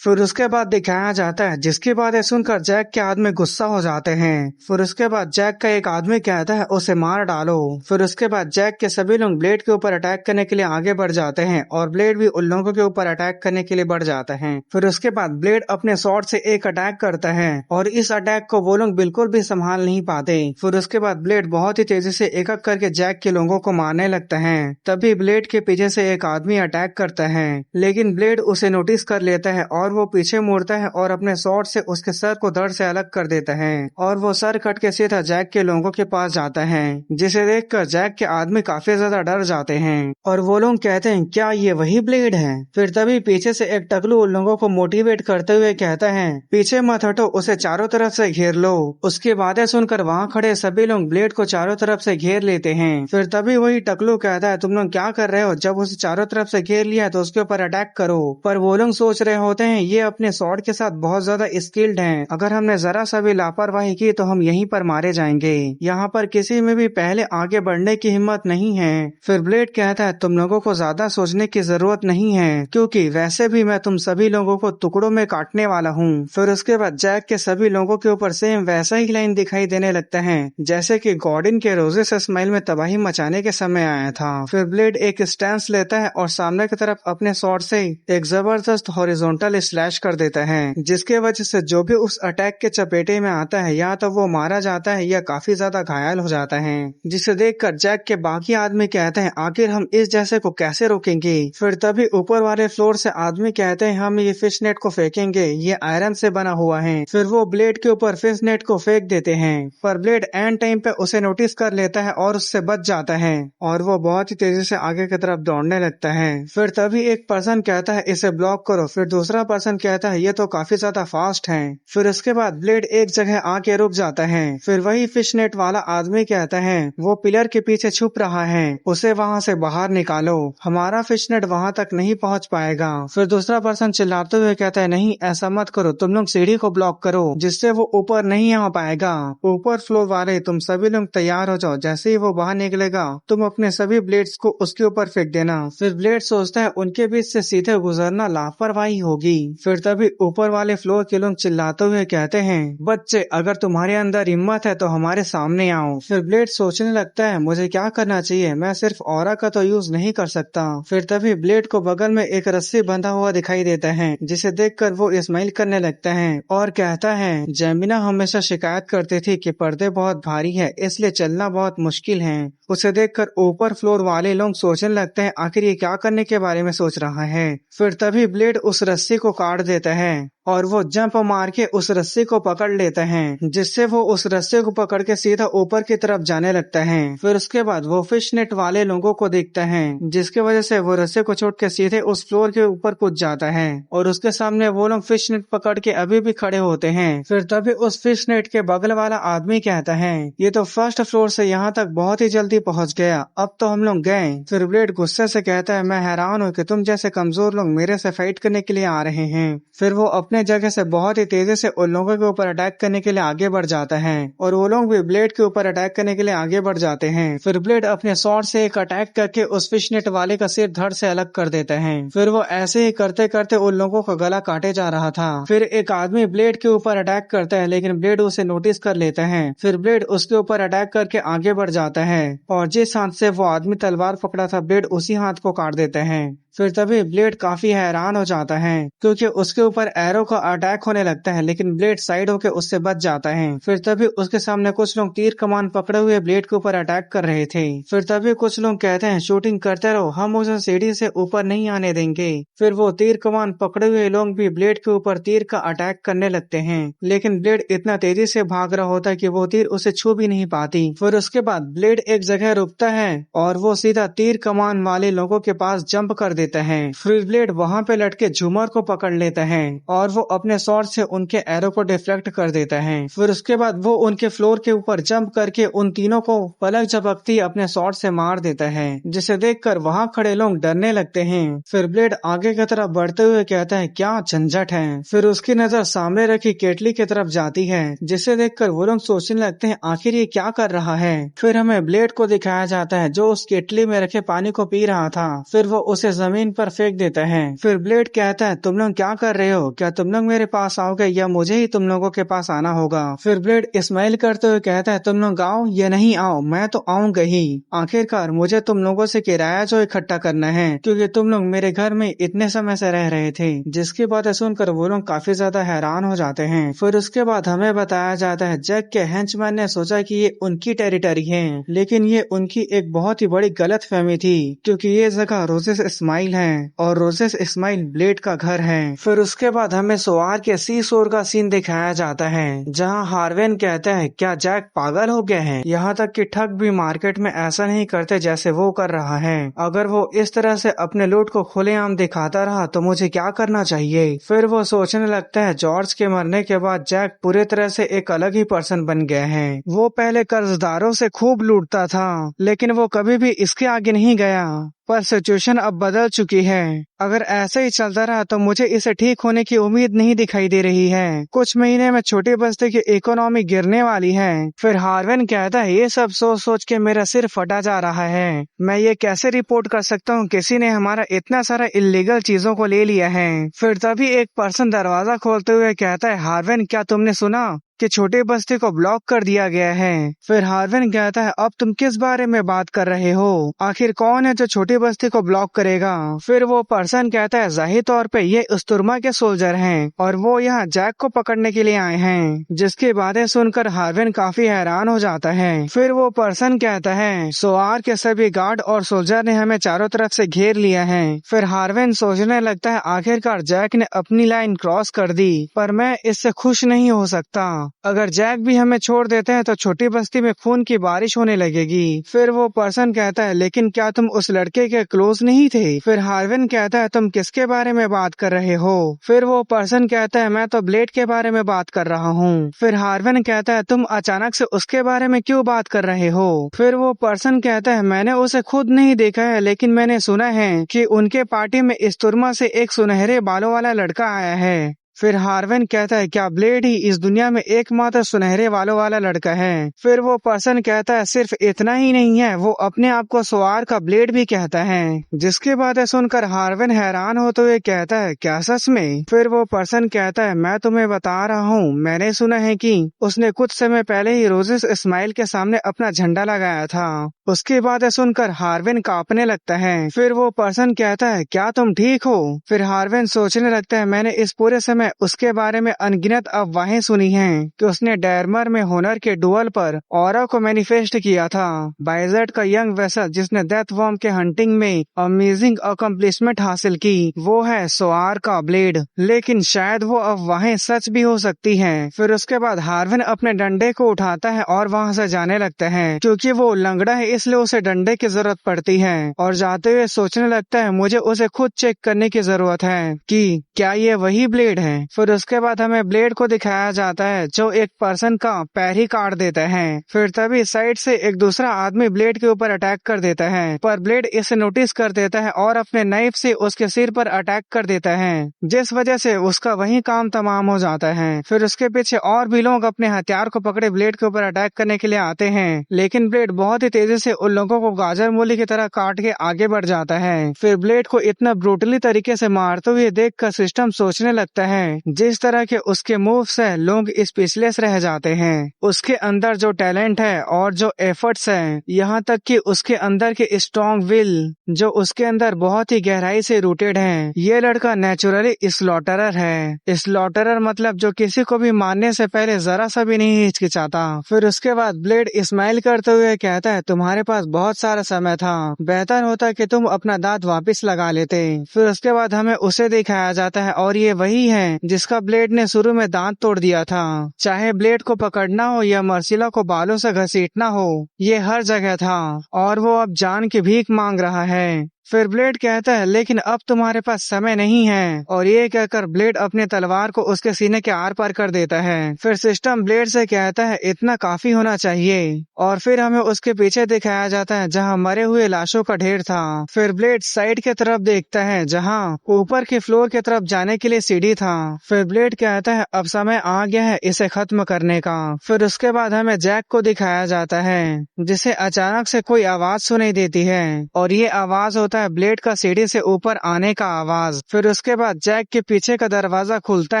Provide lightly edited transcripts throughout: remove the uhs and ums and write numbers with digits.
फिर उसके बाद दिखाया जाता है, जिसकी बातें सुनकर जैक के आदमी गुस्सा हो जाते हैं। फिर उसके बाद जैक का एक आदमी कहता है उसे मार डालो। फिर उसके बाद जैक के सभी लोग ब्लेड के ऊपर अटैक करने के लिए आगे बढ़ जाते हैं और ब्लेड भी उन लोगों के ऊपर अटैक करने के लिए बढ़ जाता है। फिर उसके बाद ब्लेड अपने स्वॉर्ड से एक अटैक करता है और इस अटैक को वो लोग बिल्कुल भी संभाल नहीं पाते। फिर उसके बाद ब्लेड बहुत ही तेजी से एक एक करके जैक के लोगों को मारने लगता है। तभी ब्लेड के पीछे से एक आदमी अटैक करता है, लेकिन ब्लेड उसे नोटिस कर लेता है और वो पीछे मुड़ता है और अपने स्वॉर्ड से उसके सर को धड़ से अलग कर देता है और वो सर कट के सीधा जैक के लोगों के पास जाता है, जिसे देखकर जैक के आदमी काफी ज्यादा डर जाते हैं और वो लोग कहते हैं क्या ये वही ब्लेड है। फिर तभी पीछे से एक टकलू उन लोगों को मोटिवेट करते हुए कहता है पीछे मत हटो, उसे चारों तरफ से घेर लो। उसकी बातें सुनकर वहाँ खड़े सभी लोग ब्लेड को चारों तरफ से घेर लेते हैं। फिर तभी वही टकलू कहता है तुम लोग क्या कर रहे हो, जब उसे चारों तरफ से घेर लिया तो उसके ऊपर अटैक करो। पर वो लोग सोच रहे होते हैं ये अपने स्वॉर्ड के साथ बहुत ज्यादा स्किल्ड हैं, अगर हमने जरा सा भी लापरवाही की तो हम यहीं पर मारे जाएंगे। यहाँ पर किसी में भी पहले आगे बढ़ने की हिम्मत नहीं है। फिर ब्लेड कहता है तुम लोगों को ज्यादा सोचने की जरूरत नहीं है, क्योंकि वैसे भी मैं तुम सभी लोगों को टुकड़ों में काटने वाला हूँ। फिर उसके बाद जैक के सभी लोगों के ऊपर सेम वैसा ही लाइन दिखाई देने लगता है जैसे कि गॉर्डन के रोजेस स्माइल में तबाही मचाने के समय आया था। फिर ब्लेड एक स्टैंस लेता है और सामने की तरफ अपने स्वॉर्ड से एक जबरदस्त हॉरिजॉन्टल स्लैश कर देता है, जिसके वजह से जो भी उस अटैक के चपेटे में आता है या तो वो मारा जाता है या काफी ज्यादा घायल हो जाता है, जिसे देखकर जैक के बाकी आदमी कहते हैं आखिर हम इस जैसे को कैसे रोकेंगे। फिर तभी ऊपर वाले फ्लोर से आदमी कहते हैं हम ये फिश नेट को फेंकेंगे, ये आयरन से बना हुआ है। फिर वो ब्लेड के ऊपर फिश नेट को फेंक देते हैं, पर ब्लेड एंड टाइम पे उसे नोटिस कर लेता है और उससे बच जाता है और वो बहुत ही तेजी से आगे की तरफ दौड़ने लगता है। फिर तभी एक पर्सन कहता है इसे ब्लॉक करो, फिर दूसरा पर्सन कहता है ये तो काफी ज्यादा फास्ट है। फिर उसके बाद ब्लेड एक जगह आके रुक जाता है। फिर वही फिश नेट वाला आदमी कहता है वो पिलर के पीछे छुप रहा है, उसे वहाँ से बाहर निकालो, हमारा फिश नेट वहाँ तक नहीं पहुँच पाएगा। फिर दूसरा पर्सन चिल्लाते हुए कहता है नहीं ऐसा मत करो, तुम लोग सीढ़ी को ब्लॉक करो जिससे वो ऊपर नहीं आ पाएगा। ऊपर फ्लोर वाले तुम सभी लोग तैयार हो जाओ, जैसे ही वो बाहर निकलेगा तुम अपने सभी ब्लेड्स को उसके ऊपर फेंक देना। फिर ब्लेड सोचता है उनके बीच से सीधे गुजरना लापरवाही होगी। फिर तभी ऊपर वाले फ्लोर के लोग चिल्लाते हुए कहते हैं बच्चे अगर तुम्हारे अंदर हिम्मत है तो हमारे सामने आओ। फिर ब्लेड सोचने लगता है मुझे क्या करना चाहिए, मैं सिर्फ ऑरा का तो यूज नहीं कर सकता। फिर तभी ब्लेड को बगल में एक रस्सी बंधा हुआ दिखाई देता है, जिसे देखकर वो स्माइल करने लगता है और कहता है जेमिना हमेशा शिकायत करती थी कि पर्दे बहुत भारी है इसलिए चलना बहुत मुश्किल है। उसे देखकर ऊपर फ्लोर वाले लोग सोचने लगते हैं आखिर ये क्या करने के बारे में सोच रहा है। फिर तभी ब्लेड उस रस्सी को काट देता है और वो जंप मार के उस रस्सी को पकड़ लेता है, जिससे वो उस रस्सी को पकड़ के सीधा ऊपर की तरफ जाने लगता है। फिर उसके बाद वो फिश नेट वाले लोगों को देखता है, जिसके वजह से वो रस्सी को छोड़ के सीधे उस फ्लोर के ऊपर कूद जाता है और उसके सामने वो लोग फिश नेट पकड़ के अभी भी खड़े होते हैं। फिर तभी उस फिश नेट के बगल वाला आदमी कहता है ये तो फर्स्ट फ्लोर से यहाँ तक बहुत ही जल्दी पहुँच गया, अब तो हम लोग गए। फिर ब्लेड गुस्से से कहता है मैं हैरान हूँ कि तुम जैसे कमजोर लोग मेरे से फाइट करने के लिए आ रहे हैं। फिर वो अपने जगह से बहुत ही तेजी से उन लोगों के ऊपर अटैक करने के लिए आगे बढ़ जाता है और वो लोग भी ब्लेड के ऊपर अटैक करने के लिए आगे बढ़ जाते हैं। फिर ब्लेड अपने स्वॉर्ड से एक अटैक करके उस फिश नेट वाले का सिर धड़ से अलग कर देता है। फिर वो ऐसे ही करते करते उन लोगों का गला काटे जा रहा था। फिर एक आदमी ब्लेड के ऊपर अटैक करता है, लेकिन ब्लेड उसे नोटिस कर लेता है। फिर ब्लेड उसके ऊपर अटैक करके आगे बढ़ जाता है और जिस हाथ से वो आदमी तलवार पकड़ा था ब्लेड उसी हाथ को काट देता है। फिर तभी ब्लेड काफी हैरान हो जाता है क्योंकि उसके ऊपर एरो का अटैक होने लगता है, लेकिन ब्लेड साइड होकर उससे बच जाता है। फिर तभी उसके सामने कुछ लोग तीर कमान पकड़े हुए ब्लेड के ऊपर अटैक कर रहे थे। फिर तभी कुछ लोग कहते हैं शूटिंग करते रहो, हम उसे सीढ़ी से ऊपर नहीं आने देंगे। फिर वो तीर कमान पकड़े हुए लोग भी ब्लेड के ऊपर तीर का अटैक करने लगते हैं, लेकिन ब्लेड इतना तेजी से भाग रहा होता है कि वो तीर उसे छू भी नहीं पाती। फिर उसके बाद ब्लेड एक जगह रुकता है और वो सीधा तीर कमान वाले लोगों के पास जंप कर देता है। फिर ब्लेड वहाँ पे लटके झूमर को पकड़ लेता है और वो अपने स्वॉर्ड से उनके एरो को डिफ्लेक्ट कर देता है। फिर उसके बाद वो उनके फ्लोर के ऊपर जंप करके उन तीनों को पलक झपकती अपने स्वॉर्ड से मार देता है, जिसे देखकर वहाँ खड़े लोग डरने लगते हैं। फिर ब्लेड आगे की तरफ बढ़ते हुए कहता है क्या झंझट है। फिर उसकी नजर सामने रखी केटली की तरफ जाती है, जिसे देखकर वो लोग सोचने लगते हैं आखिर ये क्या कर रहा है। फिर हमें ब्लेड को दिखाया जाता है जो उस केटली में रखे पानी को पी रहा था। फिर वो उसे जमीन जमीन पर फेंक देता है। फिर ब्लेड कहता है तुम लोग क्या कर रहे हो, क्या तुम लोग मेरे पास आओगे या मुझे ही तुम लोगों के पास आना होगा। फिर ब्लेड स्माइल करते हुए कहता है तुम लोग आओ या नहीं आओ, मैं तो आऊंगा ही। आखिरकार मुझे तुम लोगों से किराया जो इकट्ठा करना है, क्योंकि तुम लोग मेरे घर में इतने समय से रह रहे थे। जिसकी बातें सुनकर वो लोग काफी ज्यादा हैरान हो जाते हैं। फिर उसके बाद हमें बताया जाता है जैक के हेंचमैन ने सोचा कि ये उनकी टेरिटरी है, लेकिन ये उनकी एक बहुत ही बड़ी गलत फहमी थी, क्योंकि ये जगह रोजेस इस्माइल है और रोजेस इस्माइल ब्लेड का घर है। फिर उसके बाद हमें सोआर के सी शोर का सीन दिखाया जाता है, जहाँ हार्वेन कहता है क्या जैक पागल हो गया है, यहाँ तक कि ठग भी मार्केट में ऐसा नहीं करते जैसे वो कर रहा है। अगर वो इस तरह से अपने लूट को खुलेआम दिखाता रहा तो मुझे क्या करना चाहिए। फिर वो सोचने लगता है जॉर्ज के मरने के बाद जैक पूरे तरह से एक अलग ही पर्सन बन गया है। वो पहले कर्जदारों से खूब लूटता था, लेकिन वो कभी भी इसके आगे नहीं गया, पर सिचुएशन अब बदल चुकी है। अगर ऐसे ही चलता रहा तो मुझे इसे ठीक होने की उम्मीद नहीं दिखाई दे रही है। कुछ महीने में छोटी बस्ती की इकोनॉमी गिरने वाली है। फिर हार्वेन कहता है ये सब सोच सोच के मेरा सिर फटा जा रहा है। मैं ये कैसे रिपोर्ट कर सकता हूँ, किसी ने हमारा इतना सारा इलीगल चीजों को ले लिया है। फिर तभी एक पर्सन दरवाजा खोलते हुए कहता है हार्वेन क्या तुमने सुना कि छोटी बस्ती को ब्लॉक कर दिया गया है। फिर हार्वेन कहता है अब तुम किस बारे में बात कर रहे हो, आखिर कौन है जो छोटी बस्ती को ब्लॉक करेगा। फिर वो पर्सन कहता है जाहिर तौर पे ये उस्तुरमा के सोल्जर हैं और वो यहाँ जैक को पकड़ने के लिए आए हैं। जिसकी बातें सुनकर हार्वेन काफी हैरान हो जाता है। फिर वो पर्सन कहता है सोआर के सभी गार्ड और सोल्जर ने हमें चारों तरफ से घेर लिया है। फिर हार्वेन सोचने लगता है आखिरकार जैक ने अपनी लाइन क्रॉस कर दी, पर मैं इससे खुश नहीं हो सकता। अगर जैक भी हमें छोड़ देते हैं तो छोटी बस्ती में खून की बारिश होने लगेगी। फिर वो पर्सन कहता है लेकिन क्या तुम उस लड़के के क्लोज नहीं थे। फिर हार्वेन कहता है तुम किसके बारे में बात कर रहे हो। फिर वो पर्सन कहता है मैं तो ब्लेड के बारे में बात कर रहा हूँ। फिर हार्वेन कहता है तुम अचानक से उसके बारे में क्यों बात कर रहे हो। फिर वो पर्सन कहता है मैंने उसे खुद नहीं देखा है, लेकिन मैंने सुना है कि उनके पार्टी में इस्तुरमा से एक सुनहरे बालों वाला लड़का आया है। फिर हार्वेन कहता है क्या ब्लेड ही इस दुनिया में एकमात्र सुनहरे बालों वाला लड़का है। फिर वो पर्सन कहता है सिर्फ इतना ही नहीं है, वो अपने आप को सोआर का ब्लेड भी कहता है। जिसकी बातें सुनकर हार्वेन हैरान होते हुए कहता है क्या सच में। फिर वो पर्सन कहता है मैं तुम्हें बता रहा हूँ, मैंने सुना है कि उसने कुछ समय पहले ही रोजेस इस्माइल के सामने अपना झंडा लगाया था। उसकी बातें सुनकर हार्वेन कांपने लगता है। फिर वो पर्सन कहता है क्या तुम ठीक हो। फिर हार्वेन सोचने लगता है मैंने इस पूरे समय उसके बारे में अनगिनत अफवाहें सुनी हैं कि उसने डैरमर में होनर के डुअल पर ऑरा को मैनिफेस्ट किया था। बाइजेट का यंग वेसल जिसने डेथ वॉर्म के हंटिंग में अमेजिंग अकम्प्लिशमेंट हासिल की, वो है सोआर का ब्लेड। लेकिन शायद वो अफवाहें सच भी हो सकती हैं। फिर उसके बाद हार्वेन अपने डंडे को उठाता है और वहाँ से जाने लगता है। क्योंकि वो लंगड़ा है इसलिए उसे डंडे की जरूरत पड़ती है, और जाते हुए सोचने लगता है मुझे उसे खुद चेक करने की जरूरत है कि क्या ये वही ब्लेड है। फिर उसके बाद हमें ब्लेड को दिखाया जाता है जो एक पर्सन का पैर ही काट देता है। फिर तभी साइड से एक दूसरा आदमी ब्लेड के ऊपर अटैक कर देता है, पर ब्लेड इसे नोटिस कर देता है और अपने नाइफ से उसके सिर पर अटैक कर देता है, जिस वजह से उसका वही काम तमाम हो जाता है। फिर उसके पीछे और भी लोग अपने हथियार को पकड़े ब्लेड के ऊपर अटैक करने के लिए आते हैं, लेकिन ब्लेड बहुत ही तेजी से उन लोगों को गाजर मूली की तरह काट के आगे बढ़ जाता है। फिर ब्लेड को इतना ब्रूटली तरीके से मारते हुए देखकर सिस्टम सोचने लगता है जिस तरह के उसके मूव्स है लोग स्पीचलेस रह जाते हैं। उसके अंदर जो टैलेंट है और जो एफर्ट्स है, यहाँ तक कि उसके अंदर के स्ट्रॉन्ग विल जो उसके अंदर बहुत ही गहराई से रूटेड है। ये लड़का नेचुरली स्लॉटरर है। स्लॉटरर मतलब जो किसी को भी मारने से पहले जरा सा भी नहीं हिचकिचाता। फिर उसके बाद ब्लेड स्माइल करते हुए कहता है तुम्हारे पास बहुत सारा समय था, बेहतर होता कि तुम अपना दांत वापस लगा लेते। फिर उसके बाद हमें उसे दिखाया जाता है और ये वही है जिसका ब्लेड ने शुरू में दांत तोड़ दिया था। चाहे ब्लेड को पकड़ना हो या मर्सिला को बालों से घसीटना हो, ये हर जगह था और वो अब जान की भीख मांग रहा है। फिर ब्लेड कहता है लेकिन अब तुम्हारे पास समय नहीं है, और ये कहकर ब्लेड अपने तलवार को उसके सीने के आर पार कर देता है। फिर सिस्टम ब्लेड से कहता है इतना काफी होना चाहिए, और फिर हमें उसके पीछे दिखाया जाता है जहां मरे हुए लाशों का ढेर था। फिर ब्लेड साइड की तरफ देखता है जहां ऊपर के फ्लोर की तरफ जाने के लिए सीढ़ी था। फिर ब्लेड कहता है अब समय आ गया है इसे खत्म करने का। फिर उसके बाद हमें जैक को दिखाया जाता है जिसे अचानक से कोई आवाज सुनाई देती है, और ये आवाज होता है ब्लेड का सीढ़ी से ऊपर आने का आवाज। फिर उसके बाद जैक के पीछे का दरवाजा खुलता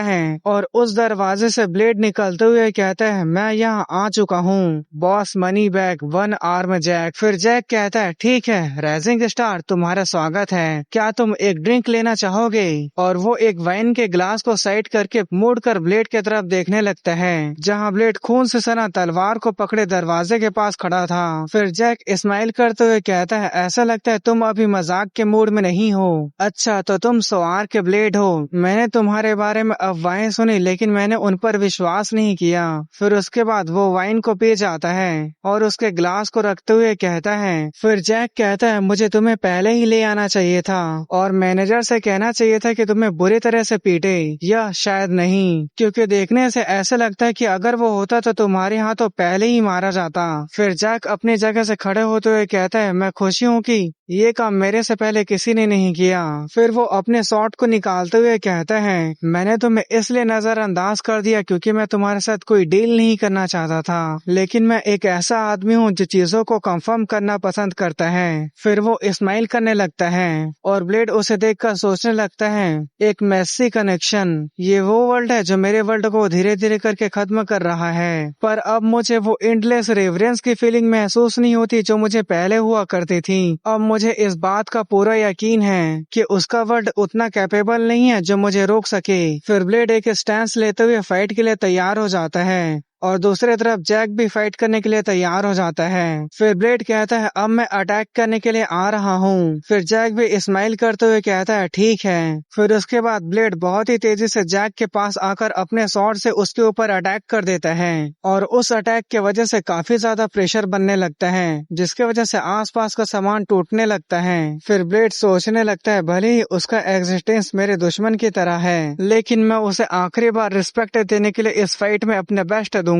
है और उस दरवाजे से ब्लेड निकलते हुए कहता है, मैं यहाँ आ चुका हूँ boss, money bag, one arm Jack. फिर जैक कहता है, ठीक है राइजिंग स्टार, तुम्हारा स्वागत है, क्या तुम एक ड्रिंक लेना चाहोगे? और वो एक वाइन के ग्लास को साइड करके मुड़कर ब्लेड की तरफ देखने लगता है, जहाँ ब्लेड खून से सना तलवार को पकड़े दरवाजे के पास खड़ा था। फिर जैक स्माइल करते हुए कहता है, ऐसा लगता है तुम अभी मजाक के मूड में नहीं हो। अच्छा, तो तुम सवार के ब्लेड हो। मैंने तुम्हारे बारे में अफवाहें सुनी, लेकिन मैंने उन पर विश्वास नहीं किया। फिर उसके बाद वो वाइन को पी जाता है और उसके ग्लास को रखते हुए कहता है, फिर जैक कहता है, मुझे तुम्हें पहले ही ले आना चाहिए था और मैनेजर से कहना चाहिए था कि तुम्हें बुरी तरह से पीटे, या शायद नहीं, क्योंकि देखने से ऐसा लगता है कि अगर वो होता तो तुम्हारे यहाँ तो पहले ही मारा जाता। फिर जैक अपनी जगह से खड़े होते हुए कहता है, मैं खुशी हूँ कि ये काम मेरे से पहले किसी ने नहीं किया। फिर वो अपने शॉट को निकालते हुए कहता है, मैंने तुम्हें इसलिए नजरअंदाज कर दिया क्योंकि मैं तुम्हारे साथ कोई डील नहीं करना चाहता था, लेकिन मैं एक ऐसा आदमी हूँ जो चीजों को कंफर्म करना पसंद करता है। फिर वो स्माइल करने लगता है और ब्लेड उसे देखकर सोचने लगता है, एक मैसी कनेक्शन, ये वो वर्ल्ड है जो मेरे वर्ल्ड को धीरे धीरे करके खत्म कर रहा है, पर अब मुझे वो एंडलेस रेवरेंस की फीलिंग महसूस नहीं होती जो मुझे पहले हुआ करती थी। अब मुझे इस बात का पूरा यकीन है कि उसका वर्ड उतना कैपेबल नहीं है जो मुझे रोक सके। फिर ब्लेड एक स्टैंस लेते हुए फाइट के लिए तैयार हो जाता है और दूसरी तरफ जैक भी फाइट करने के लिए तैयार हो जाता है। फिर ब्लेड कहता है, अब मैं अटैक करने के लिए आ रहा हूँ। फिर जैक भी स्माइल करते हुए कहता है, ठीक है। फिर उसके बाद ब्लेड बहुत ही तेजी से जैक के पास आकर अपने स्वॉर्ड से उसके ऊपर अटैक कर देता है और उस अटैक के वजह से काफी ज्यादा प्रेशर बनने लगता है, जिसके वजह से आसपास का सामान टूटने लगता है। फिर ब्लेड सोचने लगता है, भले ही उसका एग्जिस्टेंस मेरे दुश्मन की तरह है, लेकिन मैं उसे आखिरी बार रिस्पेक्ट देने के लिए इस फाइट में अपने बेस्ट दूंगा।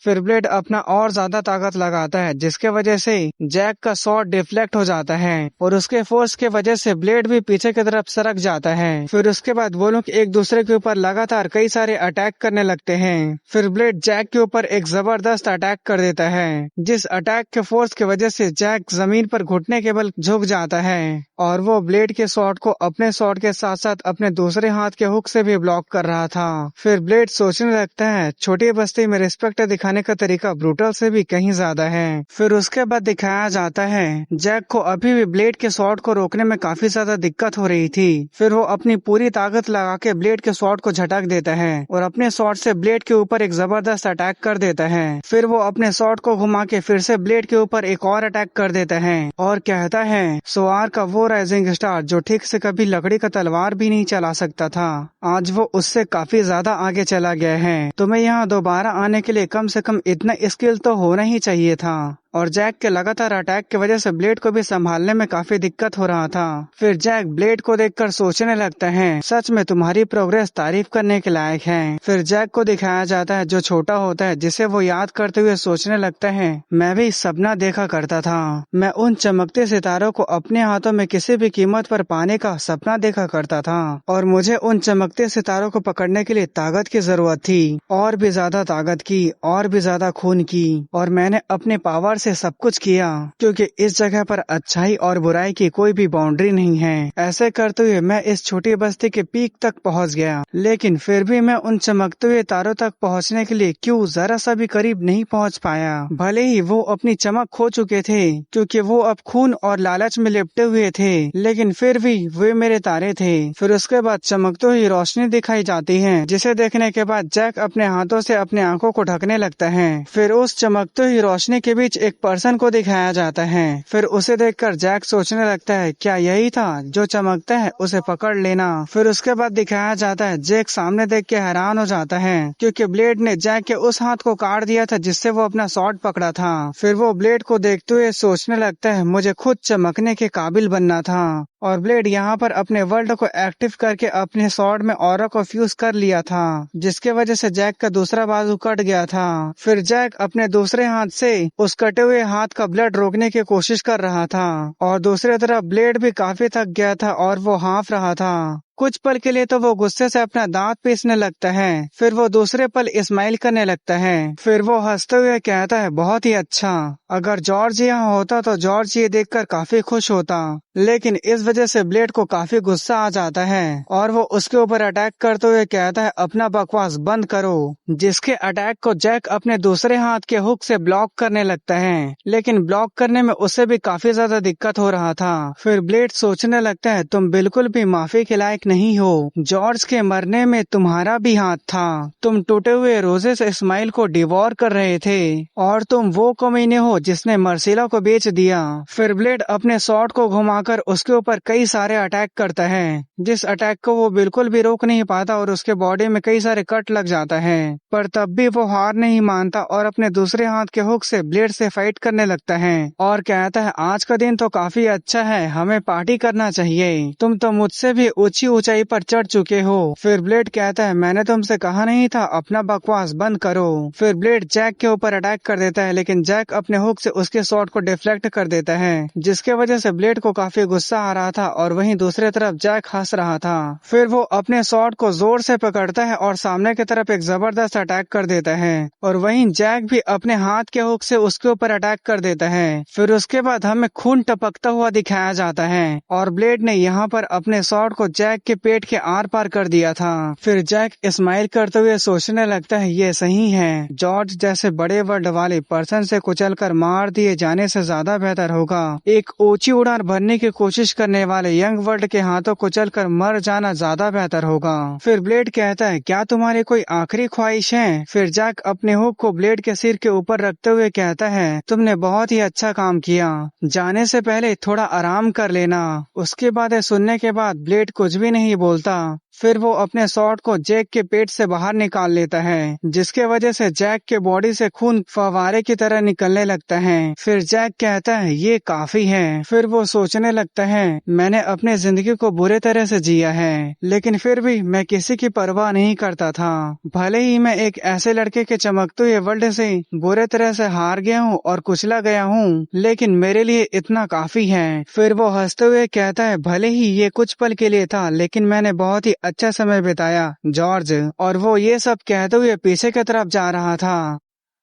फिर ब्लेड अपना और ज्यादा ताकत लगाता है, जिसके वजह से जैक का शॉट डिफ्लेक्ट हो जाता है और उसके फोर्स के वजह से ब्लेड भी पीछे की तरफ सरक जाता है। फिर उसके बाद वो लोग एक दूसरे के ऊपर लगातार कई सारे अटैक करने लगते हैं। फिर ब्लेड जैक के ऊपर एक जबरदस्त अटैक कर देता है, जिस अटैक के फोर्स की वजह से जैक जमीन पर घुटने के बल झुक जाता है और वो ब्लेड के शॉट को अपने शॉट के साथ साथ अपने दूसरे हाथ के हुक से भी ब्लॉक कर रहा था। फिर ब्लेड सोचने लगता है, छोटी बस्ती में रिस्पेक्ट दिखाने का तरीका ब्रूटल से भी कहीं ज्यादा है। फिर उसके बाद दिखाया जाता है जैक को अभी भी ब्लेड के शॉट को रोकने में काफी ज्यादा दिक्कत हो रही थी। फिर वो अपनी पूरी ताकत लगा के ब्लेड के शॉट को झटक देता है और अपने शॉट से ब्लेड के ऊपर एक जबरदस्त अटैक कर देता है। फिर वो अपने शॉट को घुमा के फिर से ब्लेड के ऊपर एक और अटैक कर देता है और कहता है, सवार का वो राइजिंग स्टार जो ठीक से कभी लकड़ी का तलवार भी नहीं चला सकता था, आज वो उससे काफी ज्यादा आगे चला गया है। तुम्हें यहाँ दोबारा आने के लिए कम से कम इतना स्किल तो होना ही चाहिए था। और जैक के लगातार अटैक की वजह से ब्लेड को भी संभालने में काफी दिक्कत हो रहा था। फिर जैक ब्लेड को देखकर सोचने लगता है, सच में तुम्हारी प्रोग्रेस तारीफ करने के लायक है। फिर जैक को दिखाया जाता है जो छोटा होता है, जिसे वो याद करते हुए सोचने लगता है, मैं भी सपना देखा करता था, मैं उन चमकते सितारों को अपने हाथों में किसी भी कीमत पर पाने का सपना देखा करता था और मुझे उन चमकते सितारों को पकड़ने के लिए ताकत की जरूरत थी, और भी ज्यादा ताकत की, और भी ज्यादा खून की, और मैंने अपने पावर से सब कुछ किया, क्योंकि इस जगह पर अच्छाई और बुराई की कोई भी बाउंड्री नहीं है। ऐसे करते हुए मैं इस छोटी बस्ती के पीक तक पहुंच गया, लेकिन फिर भी मैं उन चमकते हुए तारों तक पहुंचने के लिए क्यों जरा सा भी करीब नहीं पहुंच पाया। भले ही वो अपनी चमक खो चुके थे, क्योंकि वो अब खून और लालच में लिपटे हुए थे, लेकिन फिर भी वे मेरे तारे थे। फिर उसके बाद चमकती हुई रोशनी दिखाई जाती है, जिसे देखने के बाद जैक अपने हाथों से अपने आंखों को ढकने लगता है। फिर उस चमकती हुई रोशनी के बीच एक पर्सन को दिखाया जाता है। फिर उसे देखकर जैक सोचने लगता है, क्या यही था जो चमकता है, उसे पकड़ लेना। फिर उसके बाद दिखाया जाता है जैक सामने देख के हैरान हो जाता है, क्योंकि ब्लेड ने जैक के उस हाथ को काट दिया था जिससे वो अपना शॉट पकड़ा था। फिर वो ब्लेड को देखते हुए सोचने लगता है, मुझे खुद चमकने के काबिल बनना था। और ब्लेड यहाँ पर अपने वर्ल्ड को एक्टिव करके अपने स्वॉर्ड में ऑरा को फ्यूज कर लिया था, जिसके वजह से जैक का दूसरा बाजू कट गया था। फिर जैक अपने दूसरे हाथ से उस कटे हुए हाथ का ब्लड रोकने की कोशिश कर रहा था और दूसरी तरफ ब्लेड भी काफी थक गया था और वो हाँफ रहा था। कुछ पल के लिए तो वो गुस्से से अपना दांत पीसने लगता है, फिर वो दूसरे पल स्माइल करने लगता है, फिर वो हंसते हुए कहता है बहुत ही अच्छा। अगर जॉर्ज यहाँ होता तो जॉर्ज ये देखकर काफी खुश होता, लेकिन इस वजह से ब्लेड को काफी गुस्सा आ जाता है और वो उसके ऊपर अटैक करते हुए कहता है अपना बकवास बंद करो, जिसके अटैक को जैक अपने दूसरे हाथ के हुक से ब्लॉक करने लगता है, लेकिन ब्लॉक करने में उसे भी काफी ज्यादा दिक्कत हो रहा था। फिर ब्लेड सोचने लगता है तुम बिल्कुल भी माफी के लायक नहीं हो, जॉर्ज के मरने में तुम्हारा भी हाथ था, तुम टूटे हुए रोजे से इस्माइल को डिवोर कर रहे थे और तुम वो कमीने हो जिसने मर्सिला को बेच दिया। फिर ब्लेड अपने शॉट को घुमाकर उसके ऊपर कई सारे अटैक करता है, जिस अटैक को वो बिल्कुल भी रोक नहीं पाता और उसके बॉडी में कई सारे कट लग जाता है, पर तब भी वो हार नहीं मानता और अपने दूसरे हाथ के हुक से ब्लेड से फाइट करने लगता है और कहता है आज का दिन तो काफी अच्छा है, हमें पार्टी करना चाहिए, तुम तो मुझसे भी ऊंची ऊंचाई पर चढ़ चुके हो। फिर ब्लेड कहता है मैंने तुमसे कहा नहीं था अपना बकवास बंद करो। फिर ब्लेड जैक के ऊपर अटैक कर देता है, लेकिन जैक अपने हुक से उसके शॉट को डिफ्लेक्ट कर देता है, जिसके वजह से ब्लेड को काफी गुस्सा आ रहा था और वहीं दूसरी तरफ जैक हंस रहा था। फिर वो अपने शॉट को जोर से पकड़ता है और सामने की तरफ एक जबरदस्त अटैक कर देता है और वहीं जैक भी अपने हाथ के हुक से उसके ऊपर अटैक कर देता है। फिर उसके बाद हमें खून टपकता हुआ दिखाया जाता है और ब्लेड ने यहाँ पर अपने शॉट को जैक के पेट के आर पार कर दिया था। फिर जैक स्माइल करते हुए सोचने लगता है ये सही है, जॉर्ज जैसे बड़े वर्ल्ड वाले पर्सन से कुचलकर मार दिए जाने से ज्यादा बेहतर होगा एक ऊंची उड़ान भरने की कोशिश करने वाले यंग वर्ल्ड के हाथों कुचलकर मर जाना ज्यादा बेहतर होगा। फिर ब्लेड कहता है क्या तुम्हारी कोई आखिरी ख्वाहिश है? फिर जैक अपने हुक को ब्लेड के सिर के ऊपर रखते हुए कहता है तुमने बहुत ही अच्छा काम किया, जाने से पहले थोड़ा आराम कर लेना। उसके बाद सुनने के बाद ब्लेड कुछ भी नहीं बोलता। फिर वो अपने शॉट को जैक के पेट से बाहर निकाल लेता है, जिसके वजह से जैक के बॉडी से खून फव्वारे की तरह निकलने लगता है। फिर जैक कहता है ये काफी है। फिर वो सोचने लगता है मैंने अपने जिंदगी को बुरे तरह से जिया है, लेकिन फिर भी मैं किसी की परवाह नहीं करता था, भले ही मैं एक ऐसे लड़के के चमकते हुए वर्ल्ड से बुरे तरह से हार गया हूँ और कुचला गया हूँ, लेकिन मेरे लिए इतना काफी है। फिर वो हंसते हुए कहता है भले ही ये कुछ पल के लिए था, लेकिन मैंने बहुत ही अच्छा समय बिताया जॉर्ज। और वो ये सब कहते हुए पीछे की तरफ जा रहा था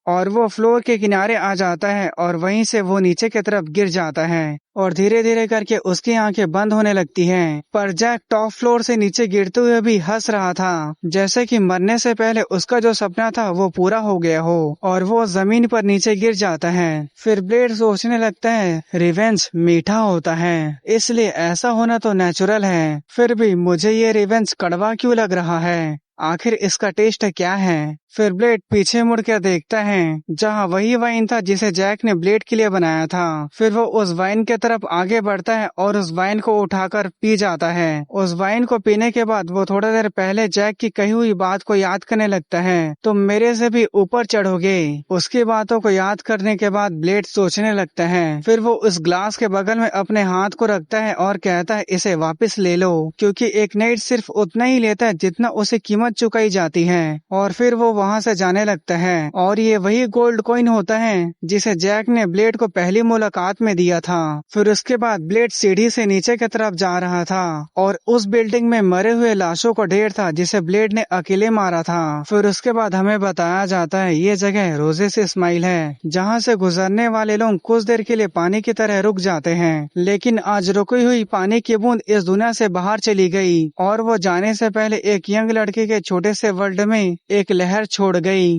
और वो फ्लोर के किनारे आ जाता है और वहीं से वो नीचे की तरफ गिर जाता है और धीरे धीरे करके उसकी आंखें बंद होने लगती हैं। पर जैक टॉप फ्लोर से नीचे गिरते हुए भी हंस रहा था, जैसे कि मरने से पहले उसका जो सपना था वो पूरा हो गया हो, और वो जमीन पर नीचे गिर जाता है। फिर ब्लेड सोचने लगता है रिवेंज मीठा होता है, इसलिए ऐसा होना तो नेचुरल है, फिर भी मुझे ये रिवेंज कड़वा क्यों लग रहा है, आखिर इसका टेस्ट क्या है। फिर ब्लेड पीछे मुड़कर देखता है जहाँ वही वाइन था जिसे जैक ने ब्लेड के लिए बनाया था। फिर वो उस वाइन के तरफ आगे बढ़ता है और उस वाइन को उठाकर पी जाता है। उस वाइन को पीने के बाद वो थोड़ा देर पहले जैक की कही हुई बात को याद करने लगता है, तुम मेरे से भी ऊपर चढ़ोगे। उसकी बातों को याद करने के बाद ब्लेड सोचने लगता है। फिर वो उस ग्लास के बगल में अपने हाथ को रखता है और कहता है इसे वापस ले लो, क्योंकि एक नाइट सिर्फ उतना ही लेता है जितना उसे कीमत चुकाई जाती है। और फिर वो वहाँ से जाने लगता है और ये वही गोल्ड कॉइन होता है जिसे जैक ने ब्लेड को पहली मुलाकात में दिया था। फिर उसके बाद ब्लेड सीढ़ी से नीचे की तरफ जा रहा था और उस बिल्डिंग में मरे हुए लाशों का ढेर था जिसे ब्लेड ने अकेले मारा था। फिर उसके बाद हमें बताया जाता है ये जगह रोजे से स्माइल है, जहाँ से गुजरने वाले लोग कुछ देर के लिए पानी की तरह रुक जाते हैं, लेकिन आज रुकी हुई पानी की बूंद इस दुनिया से बाहर चली गई और वो जाने से पहले एक यंग लड़के के छोटे से वर्ल्ड में एक लहर छोड़ गई।